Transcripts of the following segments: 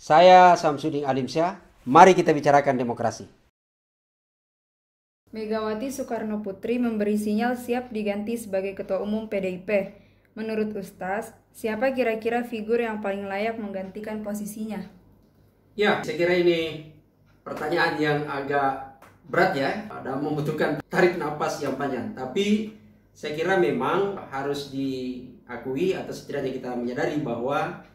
Saya Samsudin Alimsyah, mari kita bicarakan demokrasi. Megawati Soekarno Putri memberi sinyal siap diganti sebagai Ketua Umum PDIP. Menurut Ustaz, siapa kira-kira figur yang paling layak menggantikan posisinya? Ya, saya kira ini pertanyaan yang agak berat ya, dan membutuhkan tarik napas yang panjang. Tapi saya kira memang harus diakui atau setidaknya kita menyadari bahwa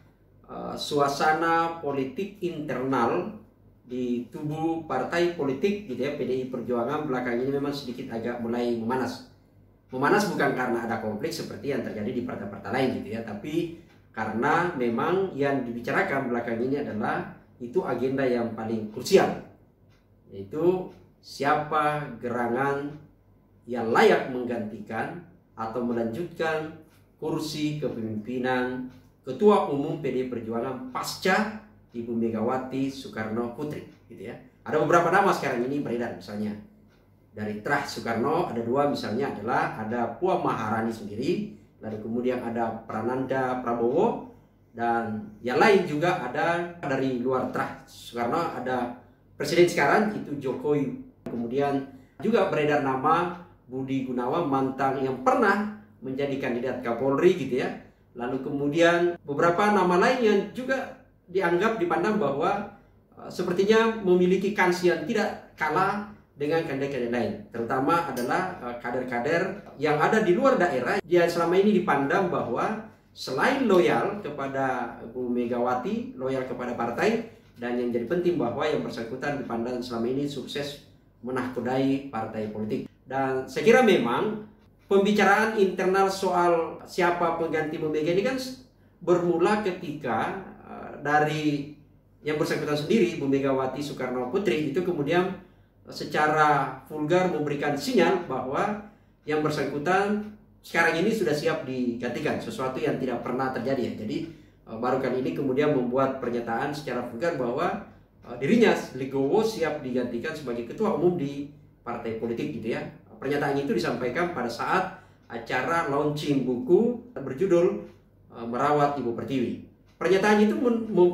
suasana politik internal di tubuh partai politik gitu ya, PDI Perjuangan belakangan ini memang sedikit agak mulai memanas. Memanas bukan karena ada konflik seperti yang terjadi di partai-partai lain gitu ya, tapi karena memang yang dibicarakan belakangan ini adalah itu agenda yang paling krusial, yaitu siapa gerangan yang layak menggantikan atau melanjutkan kursi kepemimpinan Ketua Umum PDI Perjuangan pasca Ibu Megawati Soekarno Putri gitu ya. Ada beberapa nama sekarang ini beredar, misalnya dari Trah Soekarno ada dua, misalnya adalah ada Puan Maharani sendiri, lalu kemudian ada Prananda Prabowo, dan yang lain juga ada dari luar Trah Soekarno, ada presiden sekarang itu Jokowi. Kemudian juga beredar nama Budi Gunawan, mantan yang pernah menjadi kandidat Kapolri gitu ya. Lalu kemudian beberapa nama lain yang juga dianggap dipandang bahwa sepertinya memiliki kans yang tidak kalah dengan kandidat-kandidat lain, terutama adalah kader-kader yang ada di luar daerah yang selama ini dipandang bahwa selain loyal kepada Bu Megawati, loyal kepada partai, dan yang jadi penting bahwa yang bersangkutan dipandang selama ini sukses menahkodai partai politik. Dan saya kira memang pembicaraan internal soal siapa pengganti Bu Mega ini kan bermula ketika dari yang bersangkutan sendiri, Bu Megawati Soekarno Putri, itu kemudian secara vulgar memberikan sinyal bahwa yang bersangkutan sekarang ini sudah siap digantikan, sesuatu yang tidak pernah terjadi ya. Jadi baru kali ini kemudian membuat pernyataan secara vulgar bahwa dirinya legowo siap digantikan sebagai ketua umum di partai politik gitu ya. Pernyataan itu disampaikan pada saat acara launching buku berjudul Merawat Ibu Pertiwi. Pernyataan itu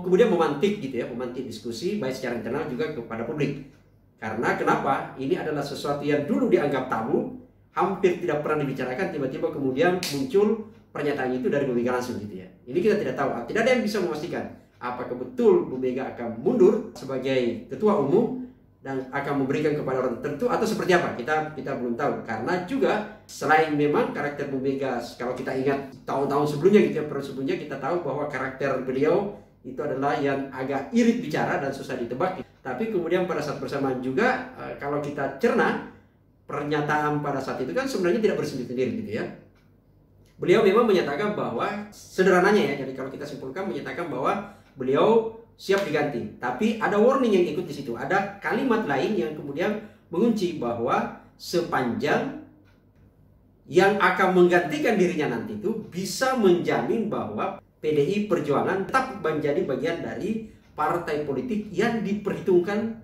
kemudian memantik gitu ya, memantik diskusi baik secara internal juga kepada publik. Karena kenapa? Ini adalah sesuatu yang dulu dianggap tabu, hampir tidak pernah dibicarakan, tiba-tiba kemudian muncul pernyataan itu dari Bu Mega langsung gitu ya. Ini kita tidak tahu, tidak ada yang bisa memastikan apakah betul Bu Mega akan mundur sebagai ketua umum dan akan memberikan kepada orang tertentu atau seperti apa, kita belum tahu. Karena juga selain memang karakter Bu Mega, kalau kita ingat tahun-tahun sebelumnya gitu ya, sebelumnya kita tahu bahwa karakter beliau itu adalah yang agak irit bicara dan susah ditebak. Tapi kemudian pada saat bersamaan juga kalau kita cerna pernyataan pada saat itu kan sebenarnya tidak bersendiri-sendiri gitu ya. Beliau memang menyatakan bahwa sederhananya ya, jadi kalau kita simpulkan menyatakan bahwa beliau siap diganti, tapi ada warning yang ikut di situ. Ada kalimat lain yang kemudian mengunci bahwa sepanjang yang akan menggantikan dirinya nanti itu bisa menjamin bahwa PDI Perjuangan tetap menjadi bagian dari partai politik yang diperhitungkan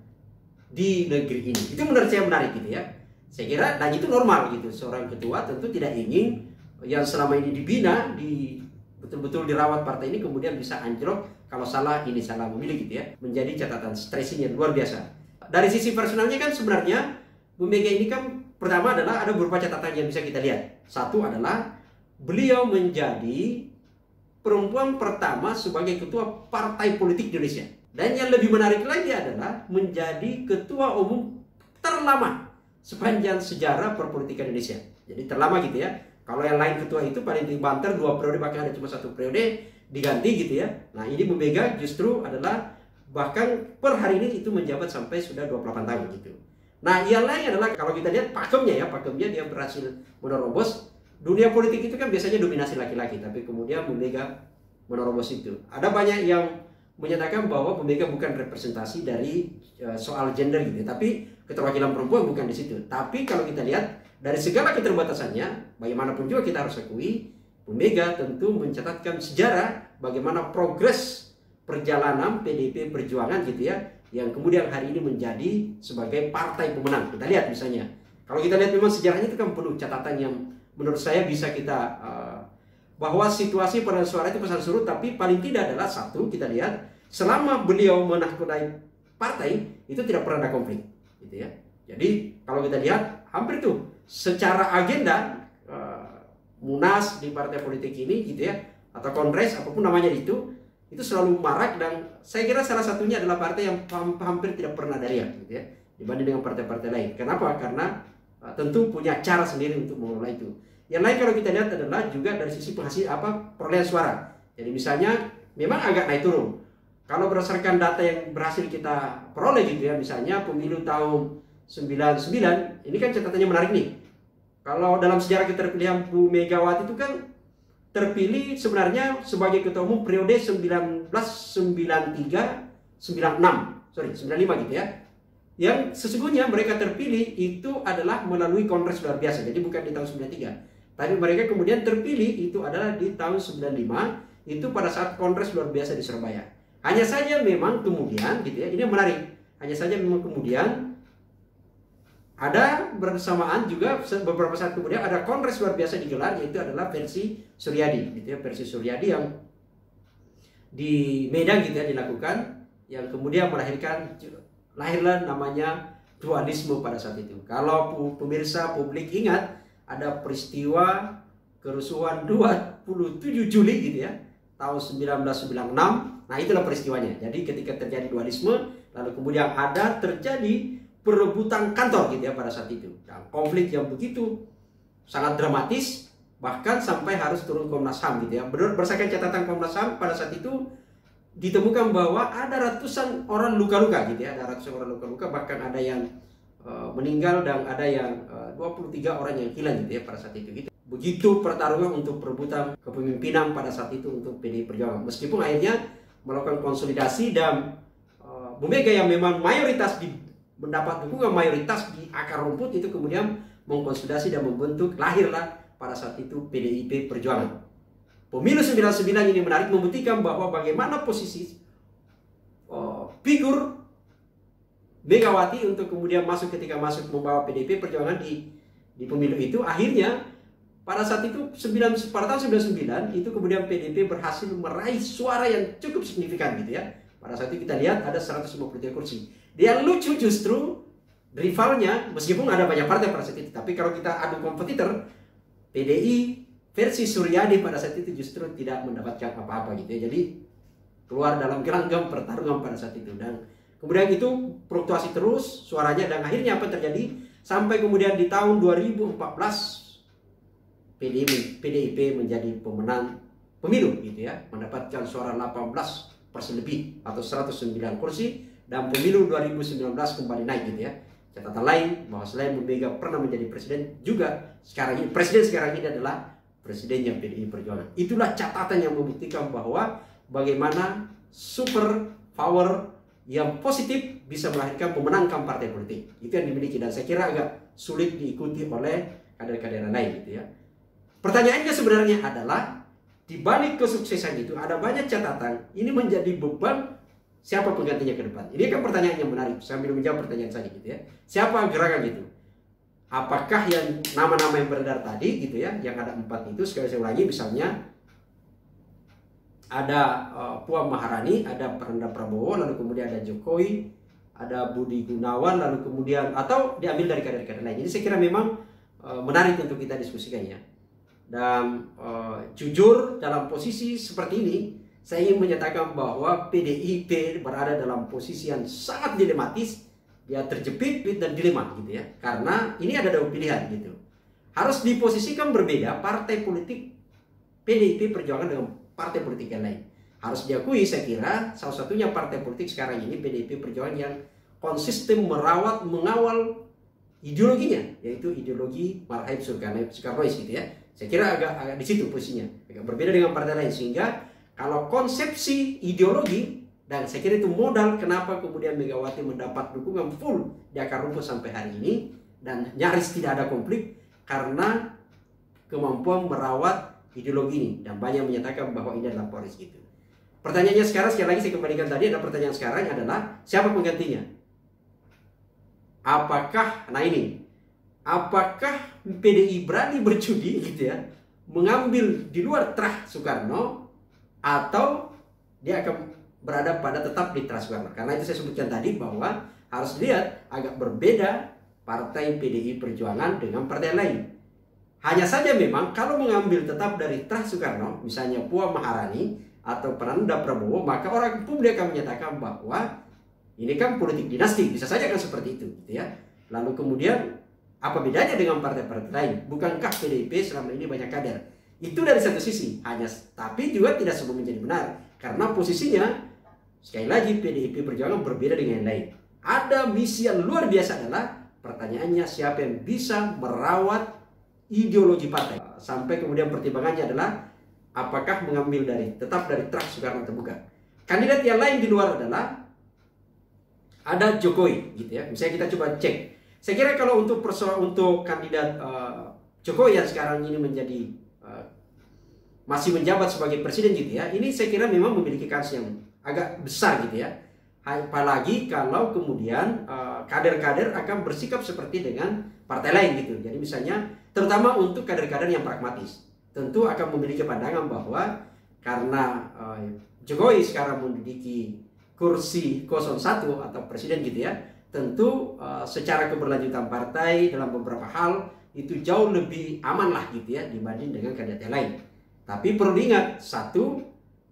di negeri ini. Itu menurut saya menarik gitu ya. Saya kira dan itu normal gitu. Seorang ketua tentu tidak ingin yang selama ini dibina, betul-betul dirawat partai ini kemudian bisa anjlok kalau salah ini salah memilih gitu ya. Menjadi catatan stressing yang luar biasa. Dari sisi personalnya kan sebenarnya Bu Mega ini kan pertama adalah ada beberapa catatan yang bisa kita lihat. Satu adalah beliau menjadi perempuan pertama sebagai ketua partai politik di Indonesia. Dan yang lebih menarik lagi adalah menjadi ketua umum terlama sepanjang sejarah perpolitikan Indonesia. Jadi terlama gitu ya. Kalau yang lain ketua itu paling banter 2 periode, bahkan ada cuma 1 periode diganti gitu ya. Nah ini Bu Mega justru adalah bahkan per hari ini itu menjabat sampai sudah 28 tahun gitu. Nah yang lain adalah kalau kita lihat pakemnya dia berhasil menerobos. Dunia politik itu kan biasanya dominasi laki-laki, tapi kemudian Bu Mega menerobos itu. Ada banyak yang menyatakan bahwa Bu Mega bukan representasi dari soal gender gitu, tapi keterwakilan perempuan bukan di situ. Tapi kalau kita lihat dari segala keterbatasannya, bagaimanapun juga kita harus akui, Bu Mega tentu mencatatkan sejarah bagaimana progres perjalanan PDIP Perjuangan gitu ya, yang kemudian hari ini menjadi sebagai partai pemenang. Kita lihat misalnya, kalau kita lihat memang sejarahnya itu kan penuh catatan yang menurut saya bisa kita bahwa situasi perolehan suara itu pesan surut, tapi paling tidak adalah satu, kita lihat selama beliau menahkodai partai itu tidak pernah ada konflik, gitu ya. Jadi kalau kita lihat hampir tuh secara agenda munas di partai politik ini, gitu ya, atau kongres apapun namanya itu selalu marak, dan saya kira salah satunya adalah partai yang hampir tidak pernah ada riak, gitu ya, dibanding dengan partai-partai lain. Kenapa? Karena tentu punya cara sendiri untuk mengelola itu. Yang lain kalau kita lihat adalah juga dari sisi perolehan suara. Jadi misalnya memang agak naik turun. Kalau berdasarkan data yang berhasil kita peroleh, gitu ya, misalnya pemilu tahun 99, ini kan catatannya menarik nih. Kalau dalam sejarah keterpilihan Bu Megawati itu kan terpilih sebenarnya sebagai ketua umum periode 1993-95 gitu ya. Yang sesungguhnya mereka terpilih itu adalah melalui kongres luar biasa. Jadi bukan di tahun 93. Tapi mereka kemudian terpilih itu adalah di tahun 95, itu pada saat kongres luar biasa di Surabaya. Hanya saja memang kemudian, gitu ya, ini menarik. Hanya saja memang kemudian ada bersamaan juga beberapa saat kemudian ada kongres luar biasa digelar, yaitu adalah versi Suryadi, gitu ya, versi Suryadi yang di Medan, gitu ya, dilakukan, yang kemudian lahirlah namanya dualisme pada saat itu. Kalau pemirsa publik ingat, ada peristiwa kerusuhan 27 Juli, gitu ya, tahun 1996. Nah, itulah peristiwanya. Jadi ketika terjadi dualisme, lalu kemudian ada terjadi perebutan kantor, gitu ya, pada saat itu. Dan konflik yang begitu sangat dramatis, bahkan sampai harus turun Komnas HAM, gitu ya. Berdasarkan catatan Komnas HAM pada saat itu ditemukan bahwa ada ratusan orang luka-luka, gitu ya. Ada ratusan orang luka-luka, bahkan ada yang meninggal dan ada yang 23 orang yang hilang, gitu ya, pada saat itu, gitu. Begitu pertarungan untuk perebutan kepemimpinan pada saat itu untuk PDI Perjuangan. Meskipun akhirnya melakukan konsolidasi dan Bu Mega yang memang mendapat dukungan mayoritas di akar rumput itu kemudian mengkonsolidasi dan membentuk, lahirlah pada saat itu PDIP Perjuangan. Pemilu 99 ini menarik, membuktikan bahwa bagaimana posisi figur Megawati untuk kemudian ketika masuk membawa PDIP Perjuangan di pemilu itu. Akhirnya pada saat itu pada tahun 99 itu kemudian PDIP berhasil meraih suara yang cukup signifikan, gitu ya. Pada saat itu kita lihat ada 153 kursi. Yang lucu justru rivalnya, meskipun ada banyak partai pada saat itu, tapi kalau kita adu kompetitor, PDI versi Suryadi pada saat itu justru tidak mendapatkan apa-apa, gitu ya. Jadi keluar dalam gelanggang pertarungan pada saat itu, dan kemudian itu fluktuasi terus suaranya, dan akhirnya apa terjadi sampai kemudian di tahun 2014 PDIP menjadi pemenang pemilu, gitu ya, mendapatkan suara 18% lebih atau 109 kursi, dan pemilu 2019 kembali naik, gitu ya. Catatan lain bahwa selain Bu Mega pernah menjadi presiden, juga presiden sekarang ini adalah presidennya PDI Perjuangan. Itulah catatan yang membuktikan bahwa bagaimana super power yang positif bisa melahirkan pemenangkan partai politik. Itu yang dimiliki, dan saya kira agak sulit diikuti oleh kader-kader lain, gitu ya. Pertanyaannya sebenarnya adalah di balik kesuksesan itu ada banyak catatan. Ini menjadi beban siapa penggantinya ke depan. Ini kan pertanyaan yang menarik. Sambil menjawab pertanyaan saja, gitu ya. Siapa gerakan itu? Apakah yang nama-nama yang beredar tadi, gitu ya, yang ada 4 itu, sekali saya ulangi, misalnya ada Puan Maharani, ada Prananda Prabowo, lalu kemudian ada Jokowi, ada Budi Gunawan, lalu kemudian atau diambil dari kader-kader lain. Jadi saya kira memang menarik untuk kita diskusikan, ya. Dan jujur dalam posisi seperti ini, saya ingin menyatakan bahwa PDIP berada dalam posisi yang sangat dilematis. Dia terjepit dan dilema, gitu ya. Karena ini ada 2 pilihan, gitu. Harus diposisikan berbeda partai politik PDIP Perjuangan dengan partai politik yang lain. Harus diakui, saya kira salah satunya partai politik sekarang ini PDIP Perjuangan yang konsisten mengawal ideologinya, yaitu ideologi Marhain Soekarnois, gitu ya. Saya kira agak di situ posisinya, agak berbeda dengan partai lain, sehingga kalau konsepsi ideologi, dan saya kira itu modal kenapa kemudian Megawati mendapat dukungan full di akar rumput sampai hari ini, dan nyaris tidak ada konflik karena kemampuan merawat ideologi ini, dan banyak menyatakan bahwa ini adalah poros, gitu. Pertanyaannya sekarang, sekali lagi saya kembalikan tadi, ada pertanyaan sekarang adalah siapa penggantinya? Apakah PDI berani berjudi, gitu ya, mengambil di luar terah Soekarno, atau dia akan berada pada tetap di Trans Soekarno. Karena itu saya sebutkan tadi bahwa harus dilihat agak berbeda partai PDI Perjuangan dengan partai lain. Hanya saja memang kalau mengambil tetap dari Trans Soekarno, misalnya Puan Maharani atau Prananda Prabowo, maka orang publik akan menyatakan bahwa ini kan politik dinasti, bisa saja kan seperti itu, gitu ya. Lalu kemudian apa bedanya dengan partai-partai lain? Bukankah PDIP selama ini banyak kader? Itu dari satu sisi, tapi juga tidak semua menjadi benar, karena posisinya sekali lagi PDIP Perjuangan berbeda dengan yang lain. Ada misi yang luar biasa, adalah pertanyaannya siapa yang bisa merawat ideologi partai. Sampai kemudian pertimbangannya adalah apakah mengambil tetap dari Trans Soekarno terbuka. Kandidat yang lain di luar adalah ada Jokowi, gitu ya. Misalnya kita coba cek. Saya kira kalau untuk kandidat Jokowi yang sekarang ini masih menjabat sebagai presiden, gitu ya. Ini saya kira memang memiliki kans yang agak besar, gitu ya. Apalagi kalau kemudian kader-kader akan bersikap seperti dengan partai lain, gitu. Jadi misalnya terutama untuk kader-kader yang pragmatis, tentu akan memiliki pandangan bahwa karena Jokowi sekarang menduduki kursi 01 atau presiden, gitu ya, tentu secara keberlanjutan partai dalam beberapa hal itu jauh lebih aman lah, gitu ya, dibanding dengan kandidat yang lain. Tapi perlu diingat, satu,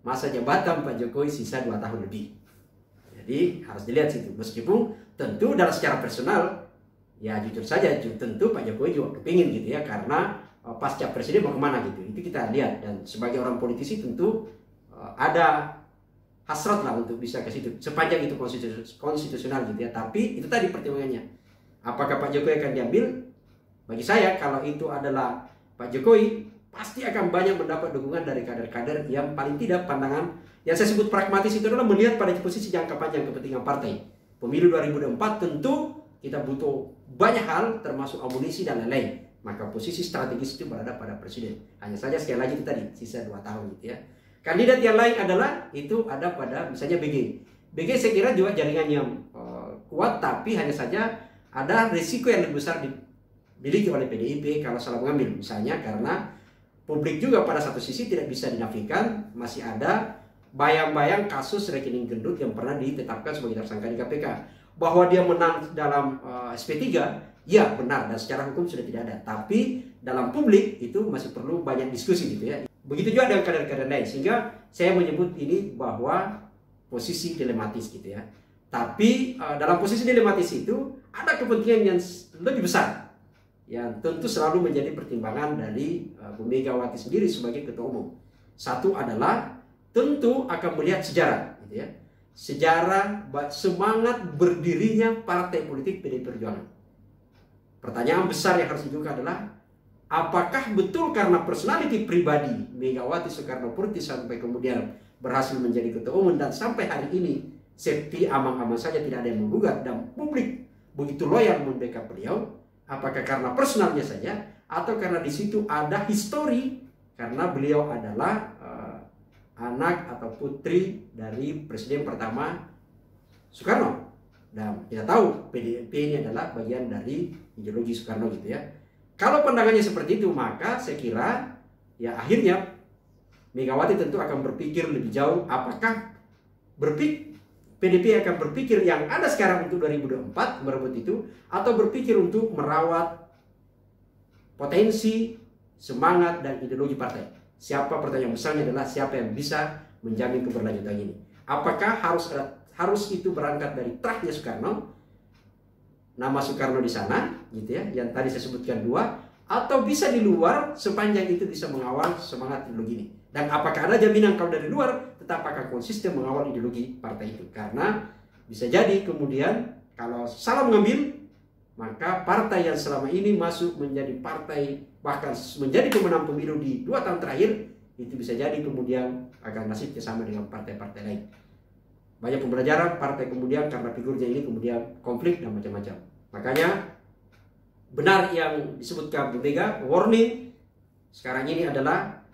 masa jabatan Pak Jokowi sisa 2 tahun lebih. Jadi harus dilihat situ. Meskipun tentu dalam secara personal, ya jujur saja, tentu Pak Jokowi juga kepingin, gitu ya, karena pasca presiden mau kemana, gitu. Itu kita lihat, dan sebagai orang politisi tentu ada hasrat lah untuk bisa ke situ, sepanjang itu konstitusional, gitu ya. Tapi itu tadi pertimbangannya, apakah Pak Jokowi akan diambil? Bagi saya, kalau itu adalah Pak Jokowi, pasti akan banyak mendapat dukungan dari kader-kader yang paling tidak pandangan yang saya sebut pragmatis itu adalah melihat pada posisi jangka panjang kepentingan partai. Pemilu 2024 tentu kita butuh banyak hal, termasuk amunisi dan lain-lain. Maka posisi strategis itu berada pada presiden. Hanya saja sekali lagi itu tadi, sisa 2 tahun, gitu ya. Kandidat yang lain adalah itu ada pada misalnya BG. BG saya kira juga jaringan yang kuat, tapi hanya saja ada risiko yang lebih besar dimiliki oleh PDIP kalau salah mengambil. Misalnya karena publik juga pada satu sisi tidak bisa dinafikan, masih ada bayang-bayang kasus rekening gendut yang pernah ditetapkan sebagai tersangka di KPK. Bahwa dia menang dalam SP3, ya benar, dan secara hukum sudah tidak ada. Tapi dalam publik itu masih perlu banyak diskusi, gitu ya. Begitu juga dengan kader-kader lain, sehingga saya menyebut ini bahwa posisi dilematis, gitu ya. Tapi dalam posisi dilematis itu ada kepentingan yang lebih besar, yang tentu selalu menjadi pertimbangan dari Bu Megawati sendiri sebagai ketua umum. Satu adalah tentu akan melihat sejarah, gitu ya. Sejarah semangat berdirinya partai politik PDI Perjuangan. Pertanyaan besar yang harus dijuga adalah apakah betul karena personality pribadi Megawati Soekarno Putri sampai kemudian berhasil menjadi ketua umum dan sampai hari ini safety aman-aman saja, tidak ada yang menggugat dan publik begitu loyal membackup beliau? Apakah karena personalnya saja atau karena di situ ada histori karena beliau adalah anak atau putri dari presiden pertama Soekarno, dan kita tahu PDIP ini adalah bagian dari ideologi Soekarno, gitu ya. Kalau pandangannya seperti itu, maka saya kira ya akhirnya Megawati tentu akan berpikir lebih jauh, apakah PDIP akan berpikir yang ada sekarang untuk 2024 merebut itu, atau berpikir untuk merawat potensi, semangat, dan ideologi partai. Siapa, pertanyaan besarnya adalah siapa yang bisa menjamin keberlanjutan ini. Apakah harus itu berangkat dari trahnya Soekarno, nama Soekarno di sana, gitu ya, yang tadi saya sebutkan 2, atau bisa di luar sepanjang itu bisa mengawal semangat ideologi ini. Dan apakah ada jaminan kalau dari luar tetap akan konsisten mengawal ideologi partai itu? Karena bisa jadi kemudian kalau salah mengambil, maka partai yang selama ini masuk menjadi partai bahkan menjadi pemenang pemilu di 2 tahun terakhir, itu bisa jadi kemudian akan nasibnya sama dengan partai-partai lain. Banyak pembelajaran partai kemudian karena figurnya ini kemudian konflik dan macam-macam. Makanya benar yang disebutkan Bu Mega, warning sekarang ini adalah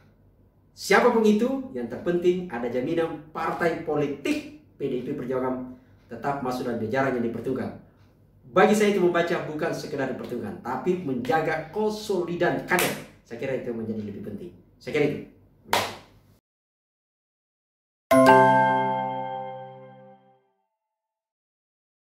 siapapun itu, yang terpenting ada jaminan partai politik PDIP Perjuangan tetap masuk dalam jajaran yang diperhitungkan. Bagi saya itu membaca bukan sekedar diperhitungkan, tapi menjaga konsolidan kader. Saya kira itu menjadi lebih penting. Saya kira itu.